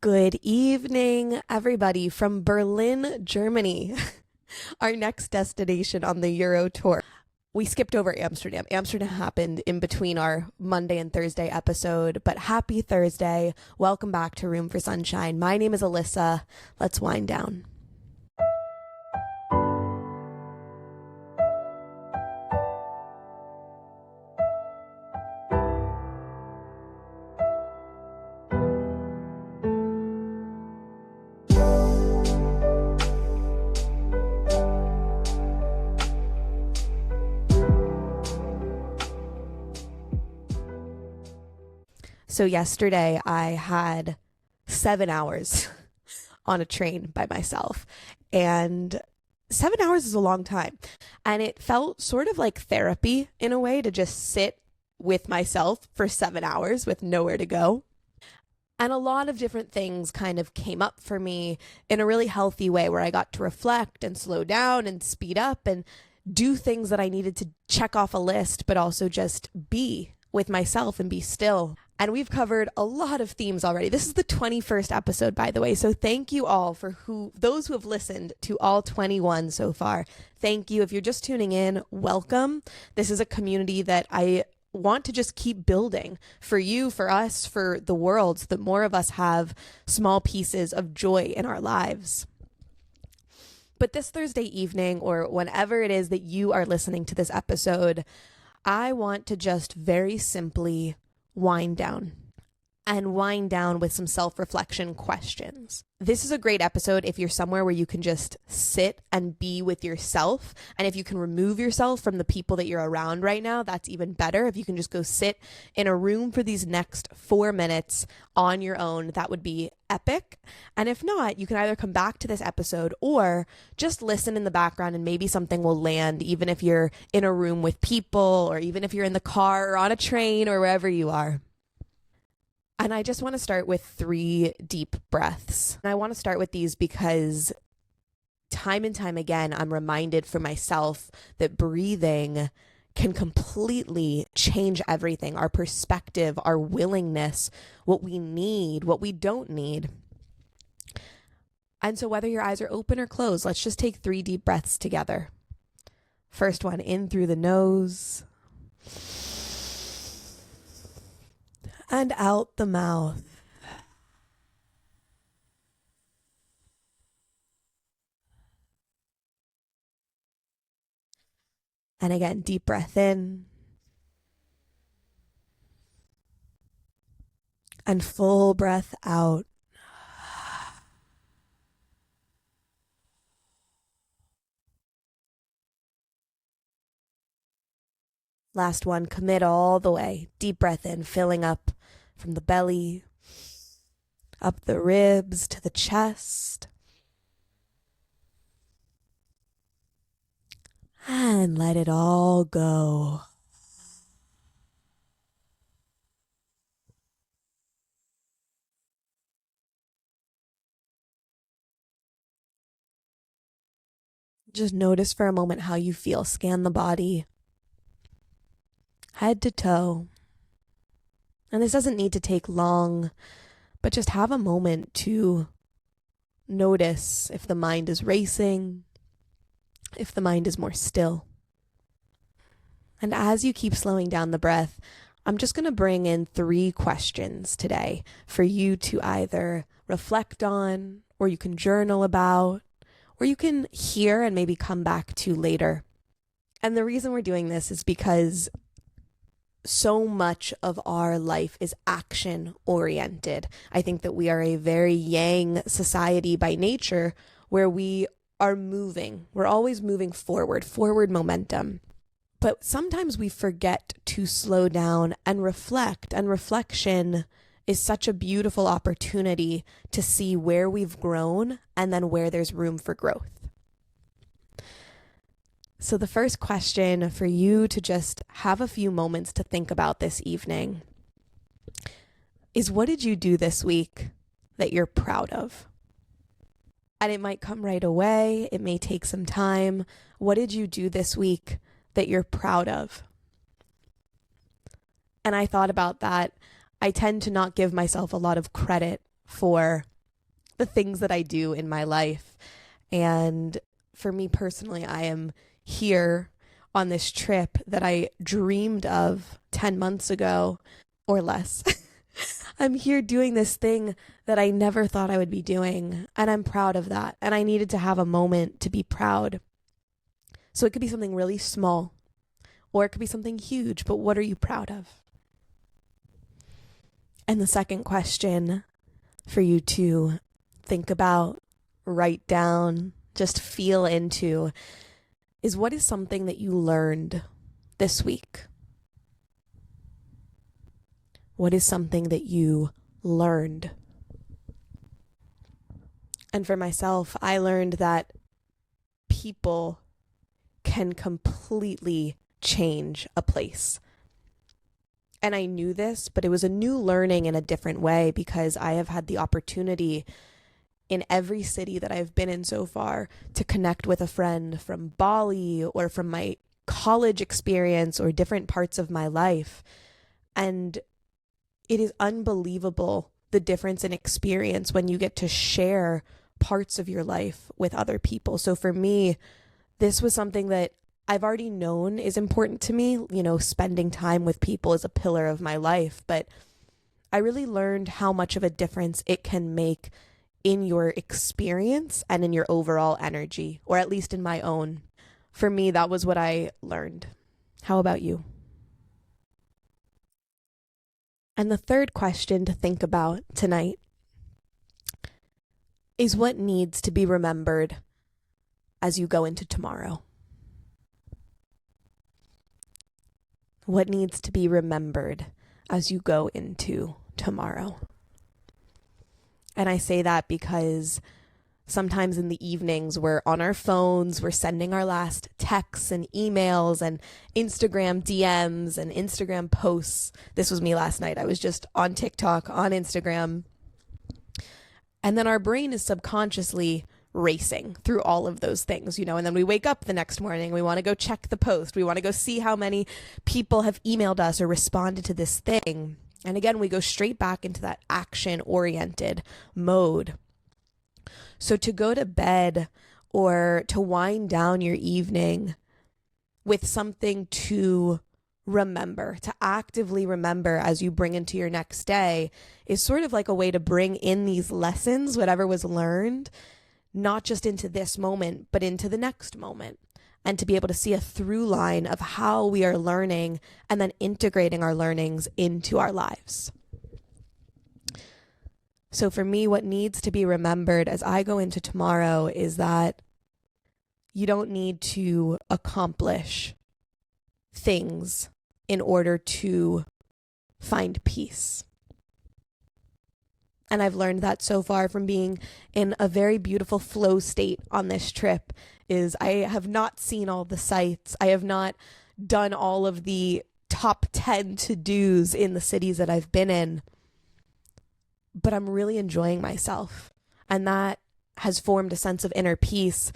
Good evening, everybody from Berlin, Germany, our next destination on the Euro tour. We skipped over Amsterdam. Amsterdam happened in between our Monday and Thursday episode, but happy Thursday. Welcome back to Room for Sunshine. My name is Alyssa. Let's wind down. So yesterday I had 7 hours on a train by myself, and 7 hours is a long time. And it felt sort of like therapy in a way to just sit with myself for 7 hours with nowhere to go. And a lot of different things kind of came up for me in a really healthy way where I got to reflect and slow down and speed up and do things that I needed to check off a list, but also just be with myself and be still. And we've covered a lot of themes already. This is the 21st episode, by the way. So thank you all for those who have listened to all 21 so far. Thank you. If you're just tuning in, welcome. This is a community that I want to just keep building for you, for us, for the world, so that more of us have small pieces of joy in our lives. But this Thursday evening, or whenever it is that you are listening to this episode, I want to just very simply wind down with some self-reflection questions. This is a great episode if you're somewhere where you can just sit and be with yourself. And if you can remove yourself from the people that you're around right now, that's even better. If you can just go sit in a room for these next 4 minutes on your own, that would be epic. And if not, you can either come back to this episode or just listen in the background and maybe something will land, even if you're in a room with people, or even if you're in the car or on a train or wherever you are. And I just want to start with 3 deep breaths. And I want to start with these because time and time again, I'm reminded for myself that breathing can completely change everything, our perspective, our willingness, what we need, what we don't need. And so whether your eyes are open or closed, let's just take 3 deep breaths together. First one, in through the nose and out the mouth. And again, deep breath in and full breath out. Last one, commit all the way. Deep breath in, filling up from the belly, up the ribs to the chest. And let it all go. Just notice for a moment how you feel. Scan the body, head to toe. And this doesn't need to take long, but just have a moment to notice if the mind is racing, if the mind is more still. And as you keep slowing down the breath, I'm just going to bring in 3 questions today for you to either reflect on, or you can journal about, or you can hear and maybe come back to later. And the reason we're doing this is because so much of our life is action oriented. I think that we are a very yang society by nature, where we are moving. We're always moving forward momentum. But sometimes we forget to slow down and reflect. And reflection is such a beautiful opportunity to see where we've grown and then where there's room for growth. So the first question for you to just have a few moments to think about this evening is, what did you do this week that you're proud of? And it might come right away. It may take some time. What did you do this week that you're proud of? And I thought about that. I tend to not give myself a lot of credit for the things that I do in my life. And for me personally, I am here on this trip that I dreamed of 10 months ago or less. I'm here doing this thing that I never thought I would be doing, and I'm proud of that. And I needed to have a moment to be proud. So it could be something really small, or it could be something huge, but what are you proud of? And the second question for you to think about, write down, just feel into is, what is something that you learned this week? What is something that you learned? And for myself, I learned that people can completely change a place. And I knew this, but it was a new learning in a different way, because I have had the opportunity in every city that I've been in so far to connect with a friend from Bali or from my college experience or different parts of my life. And it is unbelievable the difference in experience when you get to share parts of your life with other people. So for me, this was something that I've already known is important to me. You know, spending time with people is a pillar of my life, but I really learned how much of a difference it can make in your experience and in your overall energy, or at least in my own. For me, that was what I learned. How about you? And the third question to think about tonight is, what needs to be remembered as you go into tomorrow? What needs to be remembered as you go into tomorrow? And I say that because sometimes in the evenings we're on our phones, we're sending our last texts and emails and Instagram DMs and Instagram posts. This was me last night. I was just on TikTok, on Instagram. And then our brain is subconsciously racing through all of those things, and then we wake up the next morning, we want to go check the post, we want to go see how many people have emailed us or responded to this thing. And again, we go straight back into that action-oriented mode. So to go to bed or to wind down your evening with something to remember, to actively remember as you bring into your next day, is sort of like a way to bring in these lessons, whatever was learned, not just into this moment, but into the next moment. And to be able to see a through line of how we are learning and then integrating our learnings into our lives. So for me, what needs to be remembered as I go into tomorrow is that you don't need to accomplish things in order to find peace. And I've learned that so far from being in a very beautiful flow state on this trip, is I have not seen all the sights. I have not done all of the top 10 to-dos in the cities that I've been in, but I'm really enjoying myself. And that has formed a sense of inner peace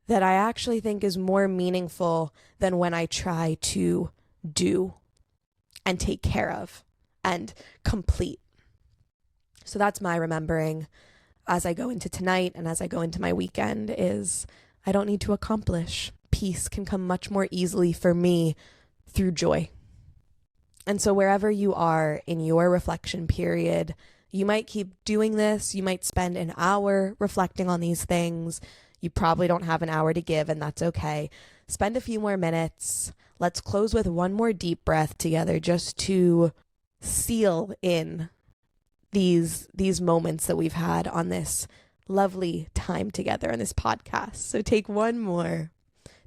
that I actually think is more meaningful than when I try to do and take care of and complete. So that's my remembering as I go into tonight and as I go into my weekend, is I don't need to accomplish. Peace can come much more easily for me through joy. And so wherever you are in your reflection period, you might keep doing this. You might spend an hour reflecting on these things. You probably don't have an hour to give, and that's okay. Spend a few more minutes. Let's close with one more deep breath together, just to seal in these moments that we've had on this lovely time together on this podcast. So take one more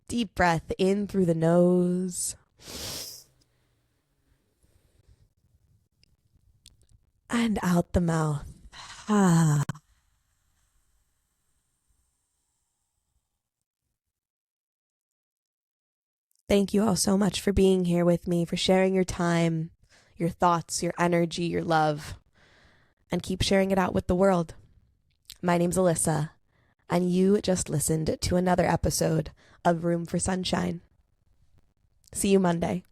deep breath in through the nose and out the mouth. Thank you all so much for being here with me, for sharing your time, your thoughts, your energy, your love, and keep sharing it out with the world. My name's Alyssa, and you just listened to another episode of Room for Sunshine. See you Monday.